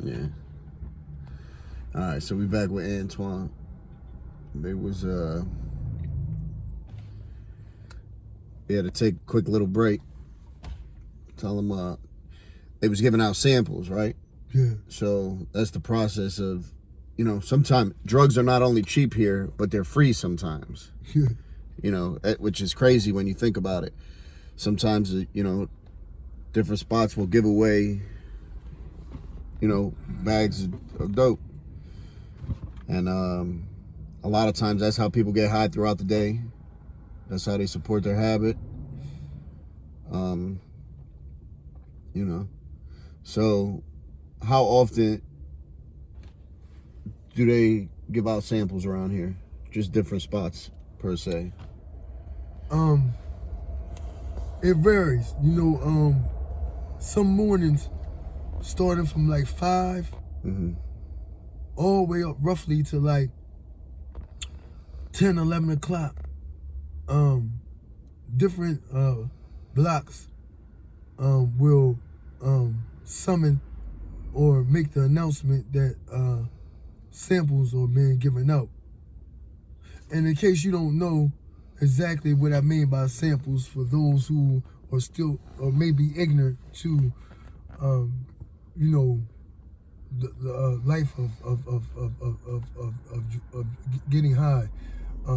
Yeah. All right, so we back with Antoine. They was we had to take a quick little break. Tell them they was giving out samples, right? Yeah. So that's the process of, sometimes drugs are not only cheap here, but they're free sometimes. Yeah. Which is crazy when you think about it. Sometimes, different spots will give away, bags of dope. And a lot of times that's how people get high throughout the day. That's how they support their habit. So how often do they give out samples around here? Just different spots per se. It varies. Some mornings starting from like 5 all the way up roughly to like 10, 11 o'clock. Different blocks will summon or make the announcement that samples are being given out. And in case you don't know exactly what I mean by samples, for those who are still or may be ignorant to, the life of getting high,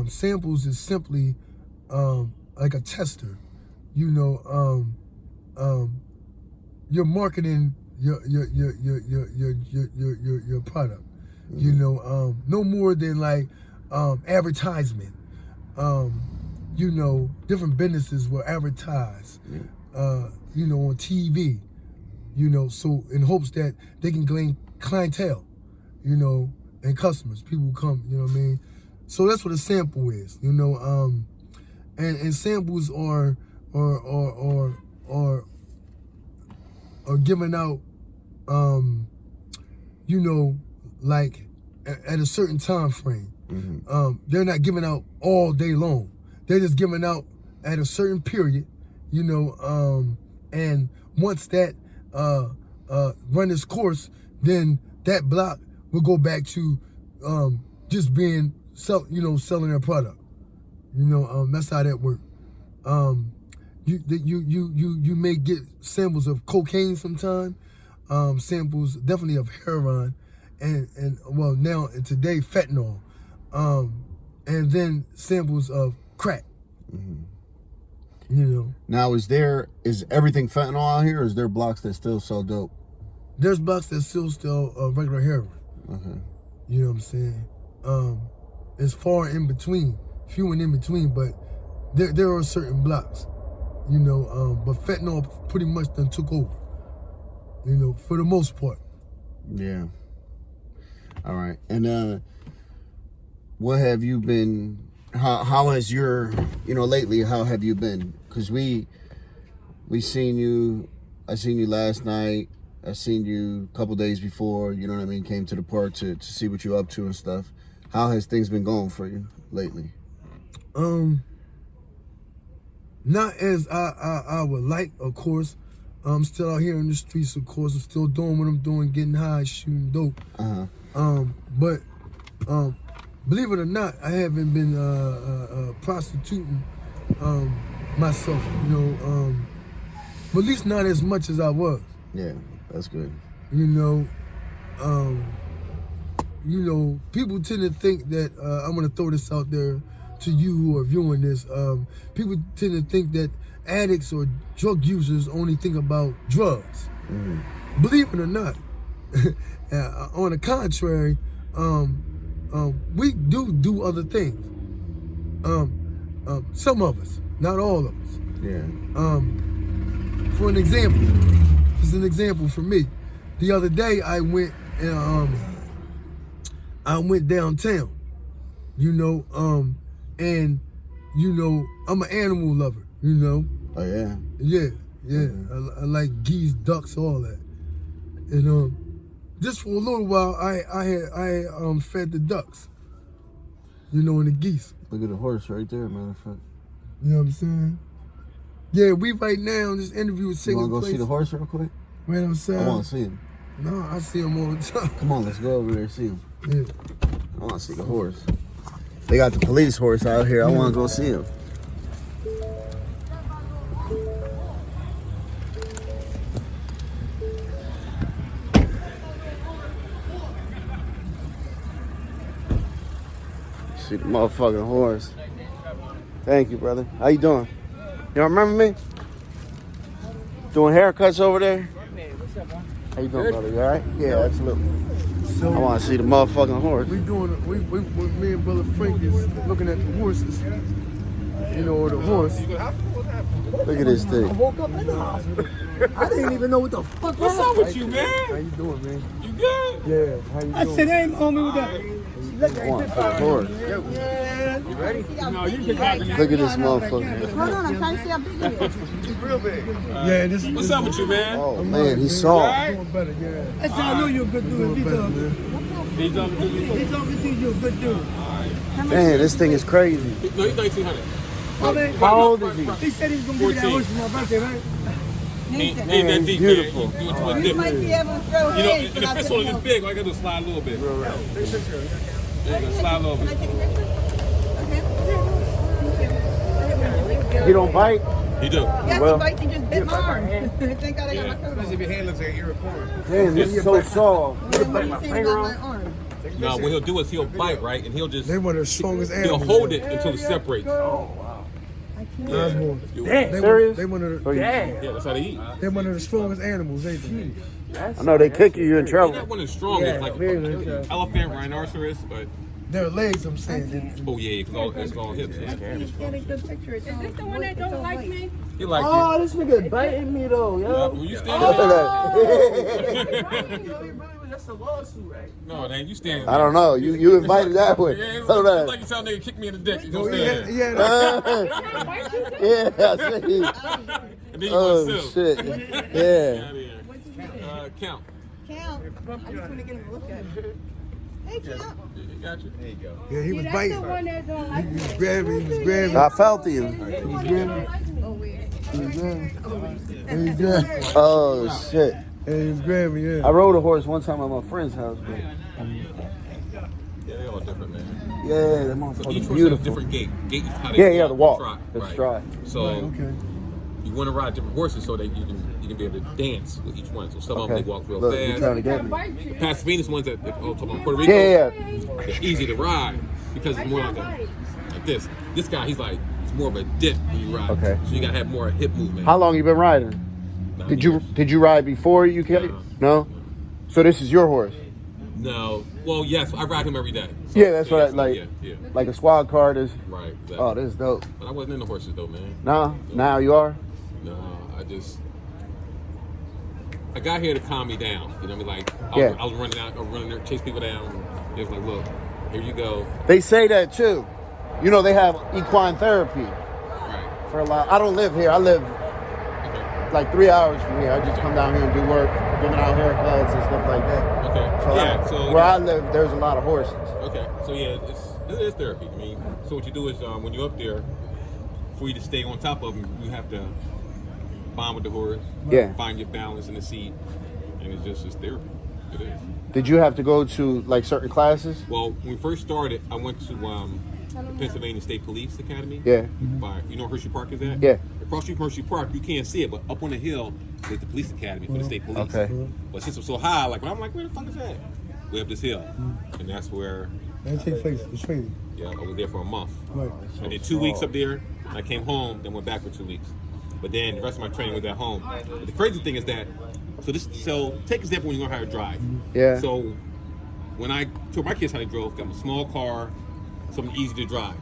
samples is simply like a tester. You're marketing your product. No more than like advertisement. Different businesses will advertise, on TV, so in hopes that they can gain clientele, and customers. People come, you know what I mean? So that's what a sample is, and samples are given out, like at a certain time frame. They're not giving out all day long. They're just giving out at a certain period, and once that run its course, then that block will go back to just being selling their product. That's how that works. You may get samples of cocaine sometime, samples definitely of heroin, and well now and today fentanyl, and then samples of crack. Now is everything fentanyl out here, or is there blocks that still sell dope? There's blocks that still regular heroin. Okay. You know what I'm saying? It's far in between, few and in between, but there are certain blocks, but fentanyl pretty much done took over, for the most part. Yeah. All right. And what have you been, how has your, lately, how have you been? Because I seen you last night. I seen you a couple days before, you know what I mean, came to the park to see what you're up to and stuff. How has things been going for you lately? Not as I would like, of course. I'm still out here in the streets, of course. I'm still doing what I'm doing, getting high, shooting dope. But believe it or not, I haven't been prostituting myself, but at least not as much as I was. Yeah, that's good. People tend to think that I'm gonna throw this out there to you who are viewing this. People tend to think that addicts or drug users only think about drugs. Believe it or not, on the contrary, we do other things. Some of us, not all of us. Yeah. For an example, this is an example for me. The other day I went downtown, and I'm an animal lover, Oh yeah. Yeah. I like geese, ducks, all that. And just for a little while, I had fed the ducks, and the geese. Look at the horse right there, matter of fact. You know what I'm saying? Yeah, we right now, this interview is taking place. You want to go see the horse real quick? Right outside. I want to see him. No, I see him all the time. Come on, let's go over there and see him. Yeah. I want to see the horse. They got the police horse out here. I want to go see him. See the motherfucking horse. Thank you, brother. How you doing? You don't remember me? Doing haircuts over there? What's up, man? How you doing, brother? You all right? Yeah, absolutely. So I want to see the motherfucking horse. we me and brother Frank is looking at the horses. You know, or the horse. Look at this I thing. woke up in the hospital. I didn't even know what the fuck was up with you, man. How you doing, man? You good? Yeah, how you I doing? said, I ain't homie with that. Look I want the horse. You ready? No, you can have it. Look at this motherfucker. Hold on, I'm trying to see how big he is. Real big. Yeah, this What's up with you, man? Oh, man, he's soft. Doing better, yeah. I said, I know you're a good dude. He Better, talking. man. He's talking to you. He's talking to you. You're a good dude. Man, this thing is crazy. No, he's 1,300. How old is he? He said he's going to give me that horse for my birthday, right? Nathan, Ain't that deep, beautiful. man. You do it to a you dip. might be able to throw You know, hands, and but the I'll pistol take is it. big. All I got to do is slide a little bit. Yeah, you gotta slide a little Can I bit. take a picture? Okay. He don't bite? He do. Yes, Well- he bites. He just bit my arm. Thank God I got my coat on. your hand looks like you're Damn, this is so soft. What do you think about my arm? No, what he'll do is he'll bite, right? And he'll just, They one of the strongest he'll animals. hold it until it separates. Osborne. Damn, They serious? They one of Oh, the, Yeah, that's how they eat. they're one of the strongest animals, ain't they? I know they kick you, you're in They're trouble. not one of the strongest, like elephant, rhinoceros, but Their legs, I'm saying. oh yeah, because it's all hips. Yeah. Just get a good picture. Is this the one that don't like me? He like Oh, this nigga biting me though, you. yo. When you stand Look up, at no, it ain't. You stand. that. I don't know. You invited that way. Yeah, it's Look like at you tell a nigga kick me in the dick. You Oh, gonna yeah, stand. yeah. that. Yeah, I see. And then you Oh, gonna sit. shit. Get Yeah. out of here. Count. Count. I just want to get him a look at it. Hey, Count. You got you. There you go. Yeah, he was That's biting. the one that don't like me. He was grabbing. I felt you. Oh, weird. Oh, shit. And he was grabbing, yeah. I rode a horse one time at my friend's house, bro. Yeah, they all different, man. Yeah, that So each motherfucker's horse has a beautiful. different gait. Gait is how they Yeah, the walk. trot, The right. stride. So Okay. you want to ride different horses so that you can be able to dance with each one. So some of them Okay. they walk real Look, you fast. trying to get me. The Pasadena's ones that talking about Puerto Rico, Yeah. they're easy to ride because it's more like this. This guy, he's like it's more of a dip when you ride. Okay. So you gotta have more hip movement. How long you been riding? 9 Did years. you ride before you came? No. So this is your horse? No. Well, yes, I ride him every day. So, Yeah, that's what I like. Yeah. Like a squad car is. Right. Exactly. Oh, this is dope. But I wasn't into horses though, man. Nah, now you are. No, I got here to calm me down. You know what I mean? Like Yeah. I was running out, running there, chase people down. It was like, look, here you go. They say that too. You know, they have equine therapy Right. for a lot. I don't live here. I live Okay. like 3 hours from here. I just come down here and do work, giving out haircuts and stuff like that. Okay. So, Yeah. So where I live, there's a lot of horses. okay. So yeah, it is therapy. I mean, so what you do is when you're up there, for you to stay on top of them, you have to bond with the horse. Yeah. Find your balance in the seat, and it's therapy. It is. Did you have to go to like certain classes? Well, when we first started, I went to Pennsylvania State Police Academy. Yeah. You know where Hershey Park is at? Yeah. Across the street from Hershey Park, you can't see it, but up on the hill is the police academy for the state police. Okay. But since I'm so high, like I'm like, where the fuck is that? Way up this hill, and that's where. That take place, the training. Yeah, I was there for a month. Right. I did 2 weeks up there. And I came home, then went back for 2 weeks. But then the rest of my training was at home. But the crazy thing is that, so take an example when you learn how to drive. Yeah. So when I taught my kids how to drive, got a small car, something easy to drive.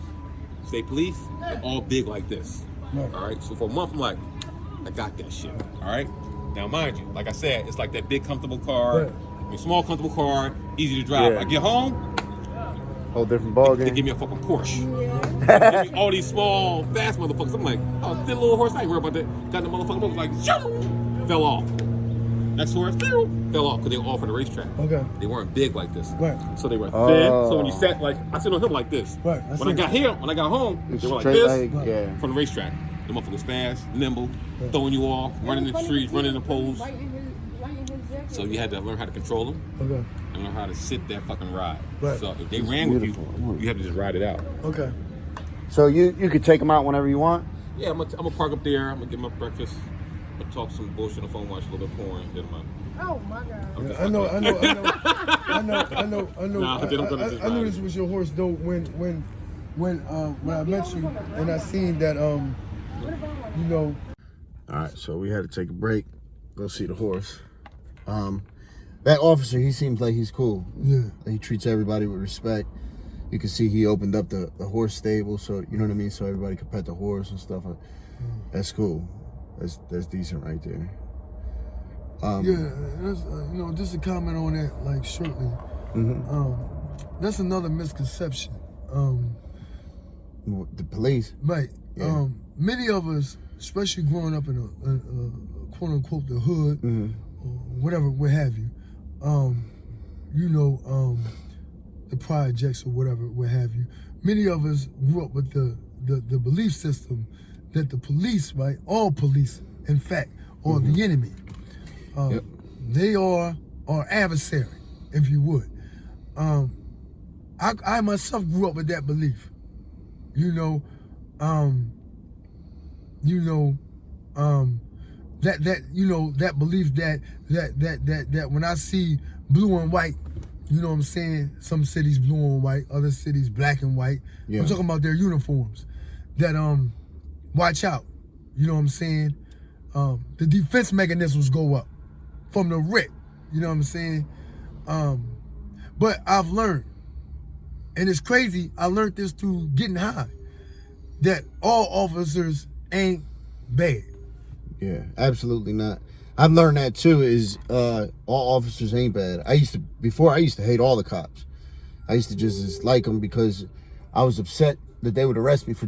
State police, they're all big like this. Right. All right. So for a month, I'm like, I got that shit. All right. Now mind you, like I said, it's like that big comfortable car, Right. a small comfortable car, easy to drive. Yeah. I get home, Whole different ball they game. give me a fucking Porsche. Give me all these small, fast motherfuckers. I'm like, oh, thin little horse, I ain't worried about that. Got the motherfucker was like, shoo, fell off. Next horse, shoo, fell off because they were all for the racetrack. Okay. They weren't big like this. Right. So they were thin. Oh. So when you sat, like, I sit on him like this. Right, I When I see. got here, when I got home, they were like Straight this leg, yeah. from the racetrack. The motherfuckers fast, nimble, throwing you off, running the streets, running the poles. So you had to learn how to control them Okay. and learn how to sit that fucking ride. Right. So if they ran with you, you have to just ride it out. Okay. So you could take them out whenever you want? Yeah, I'm gonna park up there. I'm gonna get my breakfast. I'm gonna talk some bullshit on the phone, watch a little bit of porn. Then Oh my God. I know. Nah, then I'm gonna just I knew ride this was your horse though when I met you and I seen that you know. All right, so we had to take a break, go see the horse. That officer, he seems like he's cool. Yeah. He treats everybody with respect. You can see he opened up the horse stable, so you know what I mean, so everybody could pet the horse and stuff. That's cool. That's decent right there. Yeah, that's, just a comment on that, like shortly. That's another misconception. The police. Right. Yeah. Many of us, especially growing up in a quote unquote the hood, or whatever, what have you, the projects or whatever, what have you. Many of us grew up with the belief system that the police, right, all police, in fact, are the enemy. They are our adversary, if you would. I myself grew up with that belief. That belief that when I see blue and white, you know what I'm saying? Some cities blue and white, other cities black and white. Yeah. I'm talking about their uniforms. That watch out. You know what I'm saying? The defense mechanisms go up from the rip. You know what I'm saying? But I've learned, and it's crazy, I learned this through getting high, that all officers ain't bad. Yeah, absolutely not. I've learned that too, is all officers ain't bad. I used to hate all the cops. I used to just like them because I was upset that they would arrest me for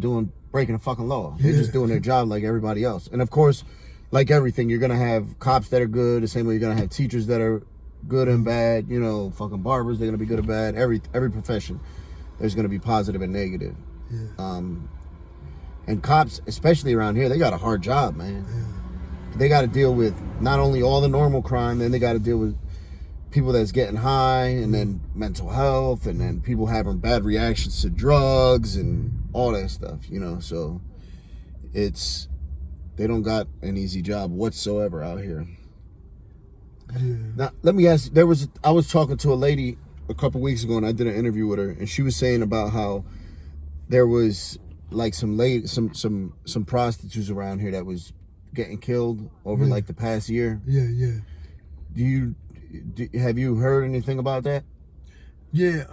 breaking a fucking law. They're just doing their job like everybody else. And of course, like everything, you're gonna have cops that are good, the same way you're gonna have teachers that are good and bad, fucking barbers, they're gonna be good or bad. Every profession, there's gonna be positive and negative. Yeah. And cops, especially around here, they got a hard job, man. They got to deal with not only all the normal crime, then they got to deal with people that's getting high, and then mental health, and then people having bad reactions to drugs and all that stuff, so they don't got an easy job whatsoever out here. Yeah. Now, let me ask you, I was talking to a lady a couple weeks ago, and I did an interview with her, and she was saying about how there was like some prostitutes around here that was getting killed over like the past year. Yeah. Have you heard anything about that? Yeah,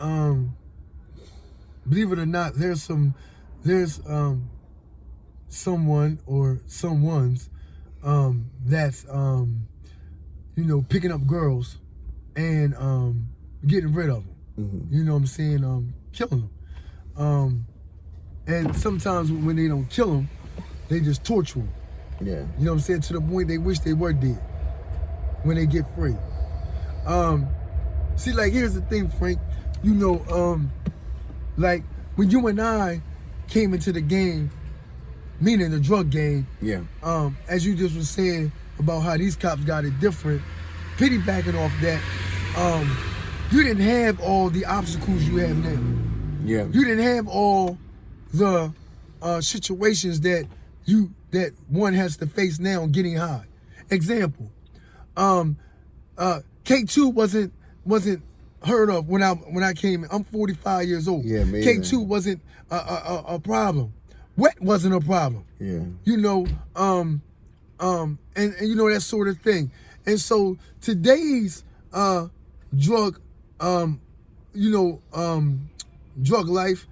believe it or not, there's someone or someones that's picking up girls and getting rid of them. You know what I'm saying? Killing them. And sometimes when they don't kill them, they just torture them. Yeah. You know what I'm saying? To the point they wish they were dead when they get free. See, like, here's the thing, Frank. Like, when you and I came into the game, meaning the drug game, yeah. As you just was saying about how these cops got it different, piggybacking off that, you didn't have all the obstacles you have now. Yeah. You didn't have all the situations that one has to face now getting high. Example, K2 wasn't heard of when I came in. I'm 45 years old. Yeah, man. K2 wasn't a problem. Wet wasn't a problem. Yeah. And that sort of thing. And so today's drug life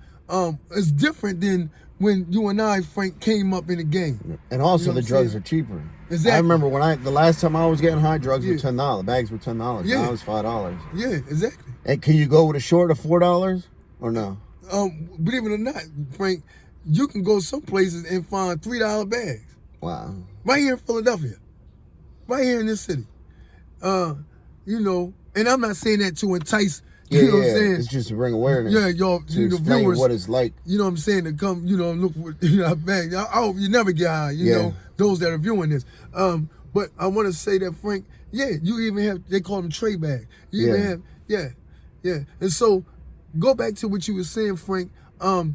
is different than when you and I, Frank, came up in the game. And also the drugs are cheaper. Exactly. I remember the last time I was getting high, drugs were $10. Bags were $10. Yeah. Now it's $5. Yeah, exactly. And can you go with a short of $4 or no? Believe it or not, Frank, you can go some places and find $3 bags. Wow. Right here in Philadelphia. Right here in this city. And I'm not saying that to entice, you know what I'm saying? It's just to bring awareness. Yeah, y'all, to explain viewers, what it's like. You know what I'm saying? To come, look for bag. I hope you never get high, you know, those that are viewing this. But I want to say that, Frank, you even have, they call them tray bag. You even have, yeah. And so, go back to what you were saying, Frank, the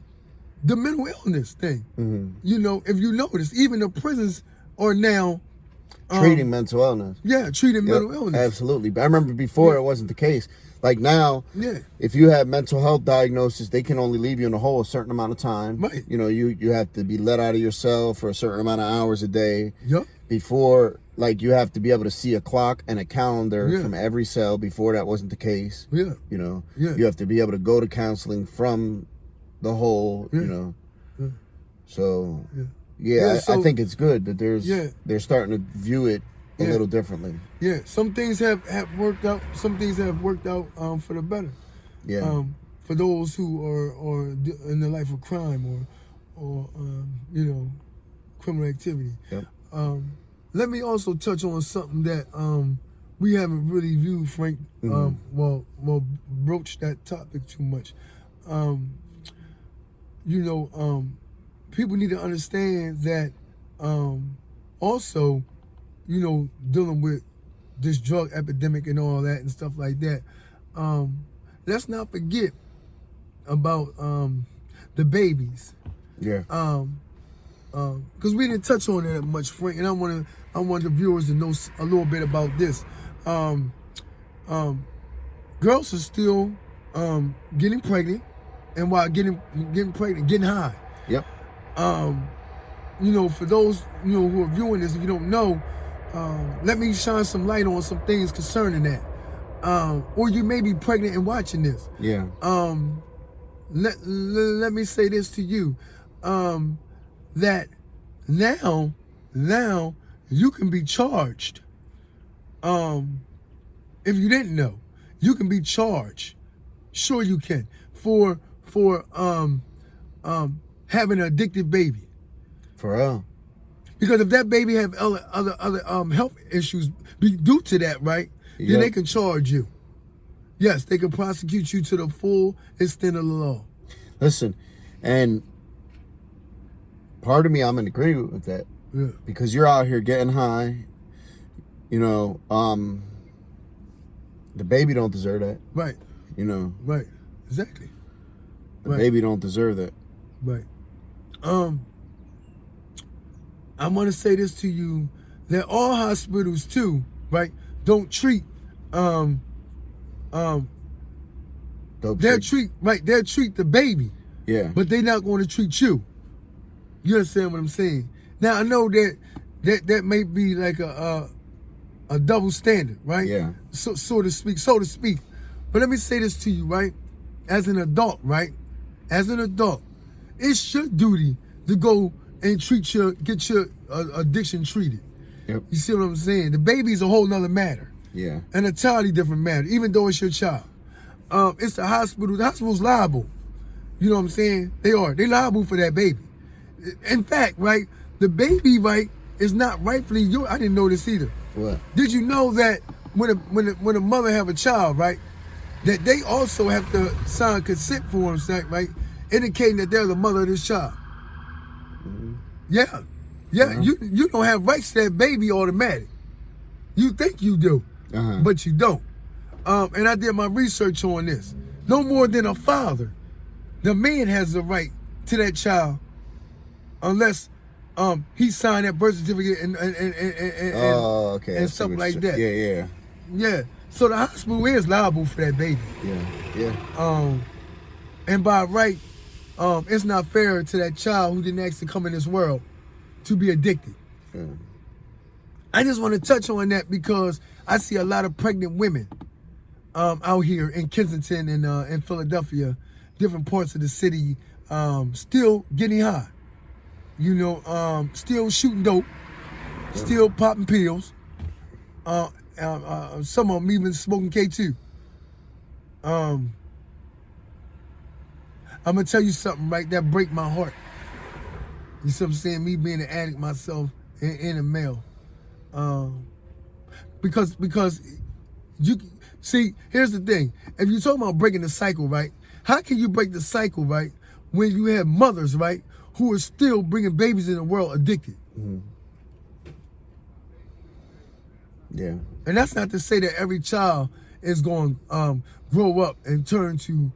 mental illness thing. You know, if you notice, even the prisons are now treating mental illness. Yeah, treating mental illness. Absolutely. But I remember before it wasn't the case. Like now, if you have mental health diagnosis, they can only leave you in a hole a certain amount of time. Right. You know, you have to be let out of your cell for a certain amount of hours a day. Yep. Before, like, you have to be able to see a clock and a calendar from every cell. Before, that wasn't the case. Yeah. You know, Yeah. you have to be able to go to counseling from the hole, you know. Yeah. So, so, I think it's good that they're starting to view it a little differently. Yeah, some things have worked out. Some things have worked out for the better. Yeah. For those who are in the life of crime or you know, criminal activity. Yep. Let me also touch on something that we haven't really viewed, Frank. Well, broach that topic too much. You know, people need to understand that also, you know, dealing with this drug epidemic and all that and stuff like that. Let's not forget about the babies. Yeah. Because we didn't touch on that much, Frank, and I want the viewers to know a little bit about this. Girls are still getting pregnant, and while getting pregnant, getting high. Yep. You know, for those who are viewing this, if you don't know, let me shine some light on some things concerning that. Or you may be pregnant and watching this. Yeah. Let me say this to you, that now you can be charged. If you didn't know, you can be charged. Sure, you can for having an addicted baby. For real. Because if that baby have other health issues due to that, right? Then they can charge you. Yes, they can prosecute you to the full extent of the law. Listen, and part of me, I'm in agreement with that. Yeah. Because you're out here getting high. You know, the baby don't deserve that. Right. You know. Right. Exactly. The baby don't deserve that. Right. I want to say this to you, that all hospitals too, right, don't treat they'll treat the baby. Yeah. But they're not going to treat you. You understand what I'm saying? Now I know that may be like a double standard, right? Yeah. So to speak. But let me say this to you, right? As an adult, right? As an adult, it's your duty to go and get your addiction treated. Yep. You see what I'm saying? The baby's a whole nother matter. Yeah. And a totally different matter, even though it's your child. It's the hospital. The hospital's liable. You know what I'm saying? They are. They're liable for that baby. In fact, right, the baby, right, is not rightfully yours. I didn't know this either. What? Did you know that when a mother have a child, right, that they also have to sign consent forms, right, indicating that they're the mother of this child? Mm-hmm. Yeah. You don't have rights to that baby automatic. You think you do, but you don't. And I did my research on this. No more than a father, the man has the right to that child, unless he signed that birth certificate and stuff like that. Yeah. So the hospital is liable for that baby. Yeah. And by right, it's not fair to that child who didn't ask to come in this world to be addicted. Yeah. I just want to touch on that because I see a lot of pregnant women out here in Kensington and in Philadelphia, different parts of the city, still getting high. You know, still shooting dope, still popping pills. Some of them even smoking K2. I'm gonna tell you something, right? That break my heart. You see what I'm saying? Me being an addict myself and a male. Because you see, here's the thing. If you're talking about breaking the cycle, right? How can you break the cycle, right, when you have mothers, right, who are still bringing babies in the world addicted? Yeah. And that's not to say that every child is going to grow up and turn to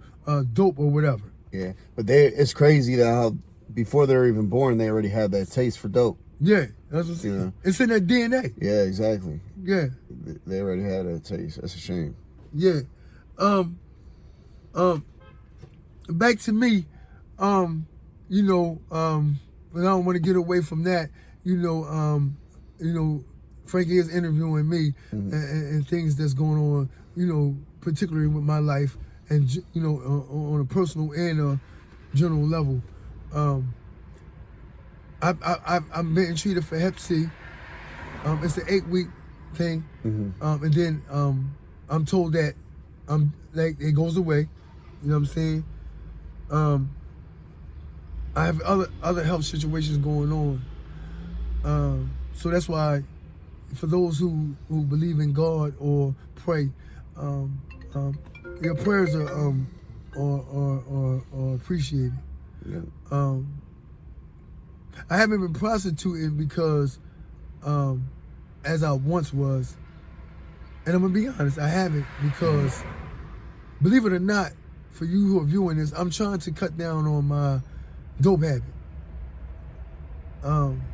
dope or whatever. Yeah, but it's crazy that how before they're even born, they already have that taste for dope. Yeah, that's what I'm saying. It's in their DNA. Yeah, exactly. Yeah. They already had that taste. That's a shame. Yeah. Back to me, you know, but I don't want to get away from that. You know, Frankie is interviewing me and things that's going on, you know, particularly with my life and, you know, on a personal and a general level. I'm being treated for Hep C. It's an 8-week thing. And then I'm told that like it goes away. You know what I'm saying? I have other health situations going on. So that's why, for those who believe in God or pray, your prayers are appreciated. Yeah. I haven't been prostituting because, as I once was, and I'm gonna be honest, I haven't because, believe it or not, for you who are viewing this, I'm trying to cut down on my dope habit,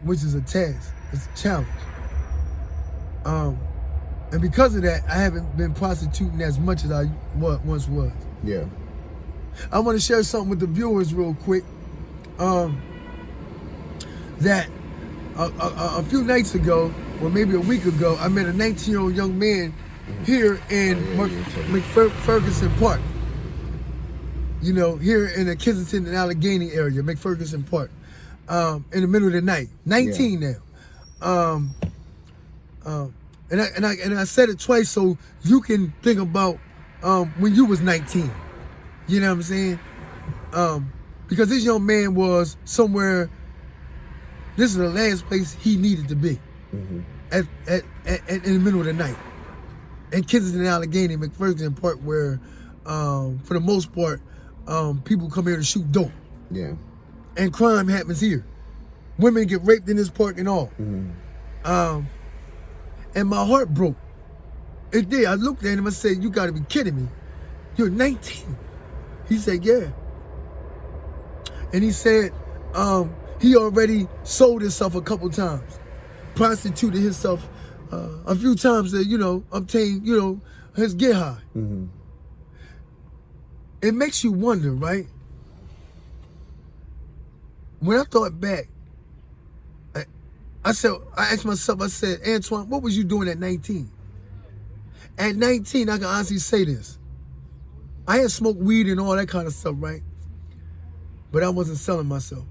which is a task, it's a challenge. And because of that, I haven't been prostituting as much as I once was. Yeah. I want to share something with the viewers real quick. That a few nights ago, or maybe a week ago, I met a 19-year-old young man here in McFerguson Park. You know, here in the Kensington and Allegheny area, McFerguson Park, in the middle of the night. 19 now. And I said it twice so you can think about when you was 19. You know what I'm saying? Because this young man was somewhere. This is the last place he needed to be, in the middle of the night, in Kensington and Allegheny, McFerguson Park, where, for the most part, people come here to shoot dope. Yeah. And crime happens here. Women get raped in this park and all. And my heart broke. It did. I looked at him and said, "You got to be kidding me. You're 19." He said, "Yeah." And he said, he already sold himself a couple times, prostituted himself a few times to, you know, obtain, you know, his get high. It makes you wonder, right? When I thought back, I asked myself, I said, Antoine, what was you doing at 19? At 19, I can honestly say this. I had smoked weed and all that kind of stuff, right? But I wasn't selling myself.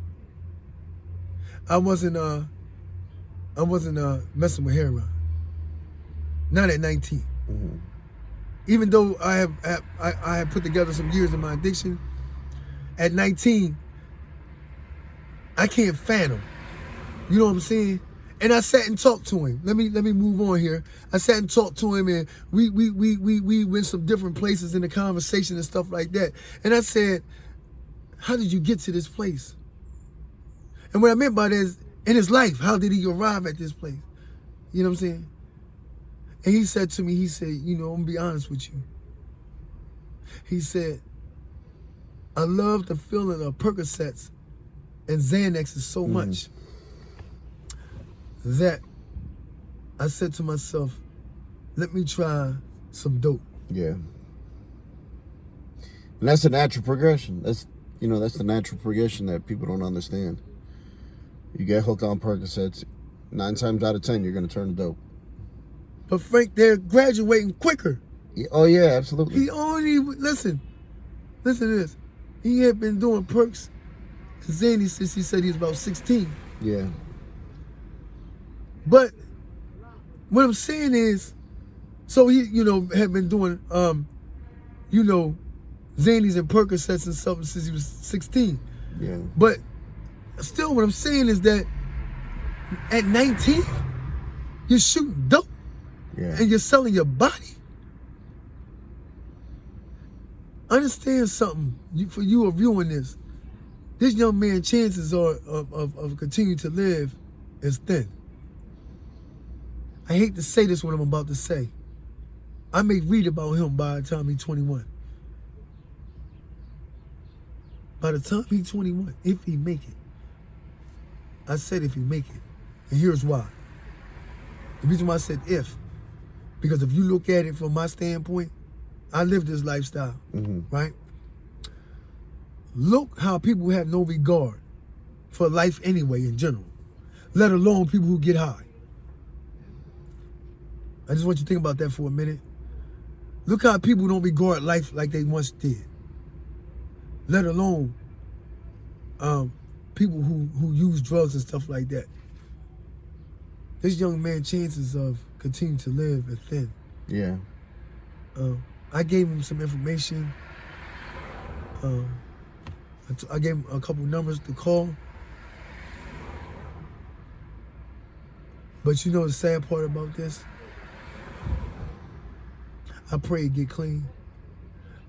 I wasn't messing with heroin. Not at 19. Even though I have put together some years of my addiction, at 19, I can't fathom. You know what I'm saying? And I sat and talked to him. Let me move on here. I sat and talked to him, and we went some different places in the conversation and stuff like that. And I said, "How did you get to this place?" And what I meant by that is, in his life, how did he arrive at this place? You know what I'm saying? And he said to me, he said, "You know, I'm gonna be honest with you." He said, "I love the feeling of Percocets and Xanaxes so much that I said to myself, let me try some dope." Yeah. And that's a natural progression. That's the natural progression that people don't understand. You get hooked on Percocets, 9 times out of 10, you're going to turn to dope. But Frank, they're graduating quicker. Yeah, oh, yeah, absolutely. He only, listen to this. He had been doing perks and Zanny since he said he was about 16. Yeah. But what I'm saying is, so he, you know, had been doing, you know, Xannies and Percocets and stuff since he was 16. Yeah. But still, what I'm saying is that at 19, you're shooting dope. Yeah. And you're selling your body. Understand something, for you are viewing this. This young man's chances are of continuing to live is thin. I hate to say this what I'm about to say. I may read about him by the time he's 21. By the time he's 21, if he make it. I said if he make it. And here's why. The reason why I said if, because if you look at it from my standpoint, I live this lifestyle, right? Look how people have no regard for life anyway in general, let alone people who get high. I just want you to think about that for a minute. Look how people don't regard life like they once did, let alone people who use drugs and stuff like that. This young man's chances of continuing to live are thin. Yeah. I gave him some information. I gave him a couple numbers to call. But you know the sad part about this? I pray he get clean.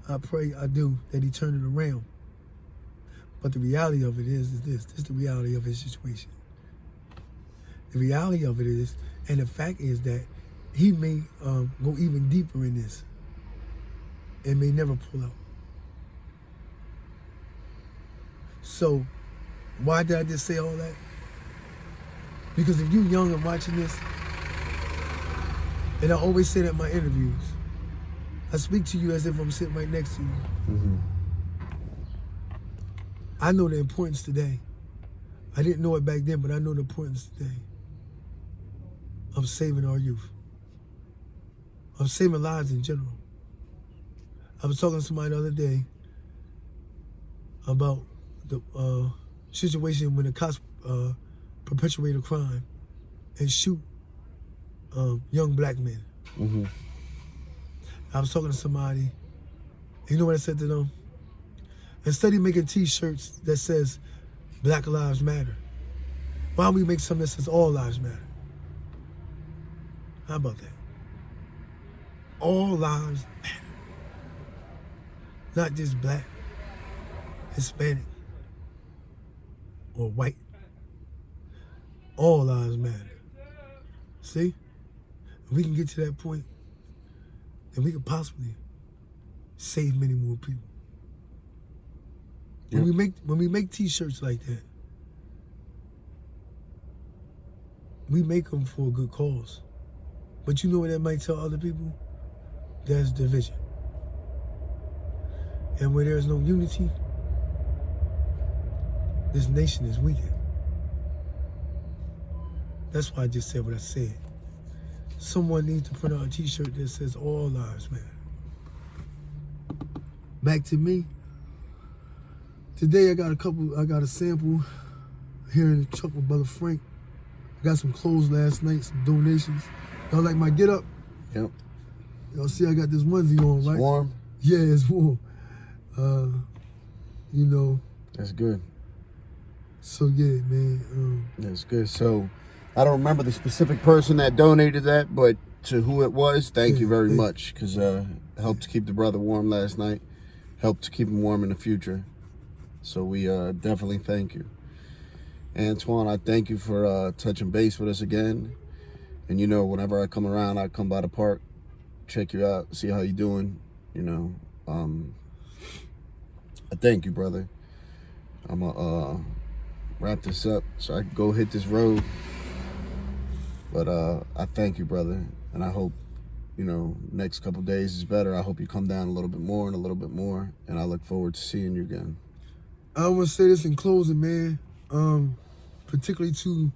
I pray, I do, that he turn it around. But the reality of it is this. This is the reality of his situation. The reality of it is, and the fact is that he may go even deeper in this and may never pull out. So, why did I just say all that? Because if you're young and watching this, and I always say that in my interviews, I speak to you as if I'm sitting right next to you. I know the importance today. I didn't know it back then, but I know the importance today of saving our youth, of saving lives in general. I was talking to somebody the other day about the situation when the cops perpetuate a crime and shoot young black men. I was talking to somebody, and you know what I said to them? Instead of making t-shirts that says Black Lives Matter, why don't we make something that says All Lives Matter? How about that? All lives matter. Not just black, Hispanic, or white. All lives matter. See? If we can get to that point, then we could possibly save many more people. When we make t-shirts like that, we make them for a good cause. But you know what that might tell other people? There's division. And where there's no unity, this nation is weakened. That's why I just said what I said. Someone needs to print out a t-shirt that says All Lives Matter. Back to me. Today I got a sample here in the truck with Brother Frank. I got some clothes last night, some donations. Y'all like my get up? Yep. Y'all see I got this onesie on, right? It's warm? Yeah, it's warm. You know. That's good. So yeah, man. That's good. So I don't remember the specific person that donated that, but to who it was, thank you very much, because helped to keep the brother warm last night, helped to keep him warm in the future. So we definitely thank you. Antoine, I thank you for touching base with us again. And you know, whenever I come around, I come by the park, check you out, see how you doing. You know, I thank you, brother. I'm gonna wrap this up so I can go hit this road. But I thank you, brother, and I hope, you know, next couple days is better. I hope you come down a little bit more and a little bit more, and I look forward to seeing you again. I want to say this in closing, man, particularly to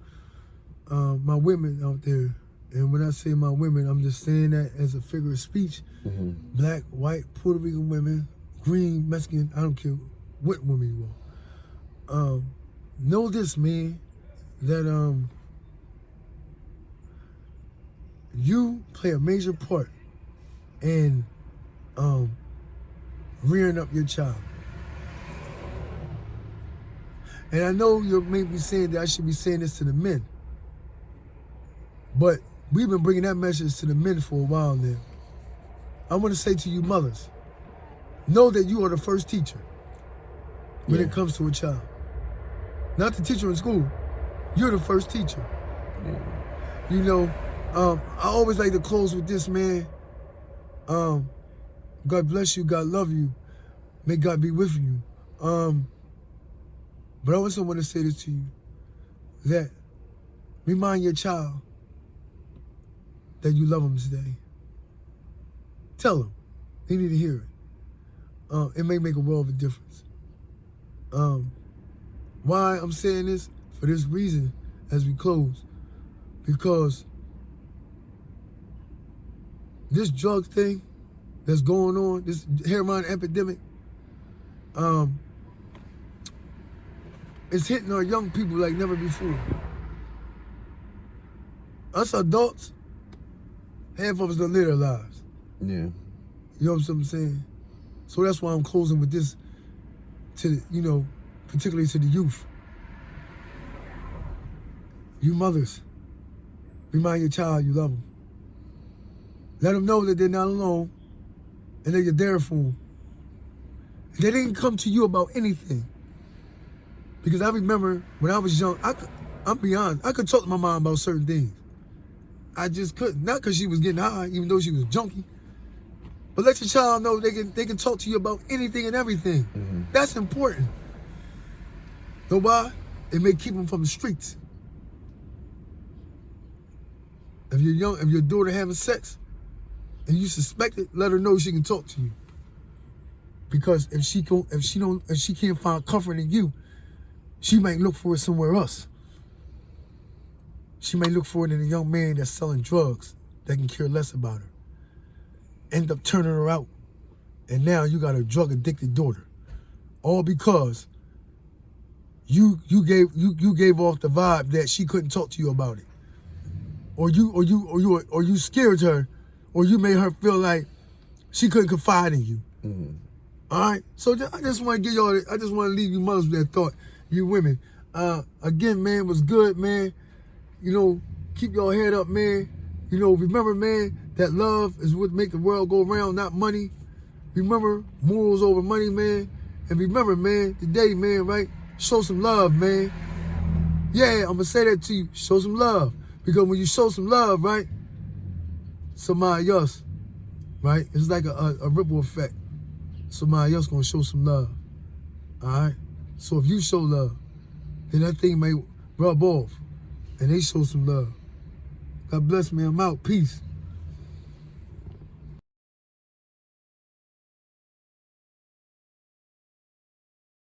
my women out there. And when I say my women, I'm just saying that as a figure of speech. Black, white, Puerto Rican women, green, Mexican, I don't care what woman you are. Know this, man, that you play a major part in rearing up your child. And I know you may be saying that I should be saying this to the men, but we've been bringing that message to the men for a while now. I want to say to you mothers, know that you are the first teacher when it comes to a child. Not the teacher in school, you're the first teacher. You know, I always like to close with this, man. God bless you. God love you. May God be with you. But I also want to say this to you, that remind your child that you love them today. Tell them. They need to hear it. It may make a world of a difference. Why I'm saying this? For this reason, as we close. Because this drug thing that's going on, this heroin epidemic, it's hitting our young people like never before. Us adults, half of us don't live their lives. Yeah. You know what I'm saying? So that's why I'm closing with this to, particularly to the youth. You mothers, remind your child you love them. Let them know that they're not alone and that you're there for them. They didn't come to you about anything. Because I remember when I was young, I'll be honest, I could talk to my mom about certain things. I just couldn't. Not because she was getting high, even though she was junkie. But let your child know they can talk to you about anything and everything. Mm-hmm. That's important. Know why? It may keep them from the streets. If you're young, if your daughter having sex and you suspect it, let her know she can talk to you. Because if she can't find comfort in you, she might look for it somewhere else. She might look for it in a young man that's selling drugs that can care less about her. End up turning her out. And now you got a drug addicted daughter. All because you gave off the vibe that she couldn't talk to you about it. Or you scared her, or you made her feel like she couldn't confide in you. Mm-hmm. All right? So I just want to give y'all, I just want to leave you mothers with that thought, you women. Again, man, it was good, man. Keep your head up, man. Remember, man, that love is what make the world go around, not money. Remember, morals over money, man. And remember, man, today, man, right? Show some love, man. Yeah, I'm going to say that to you. Show some love. Because when you show some love, right? Somebody else, right? It's like a ripple effect. Somebody else going to show some love. All right? So if you show love, then that thing may rub off. And they show some love. God bless me. I'm out. Peace.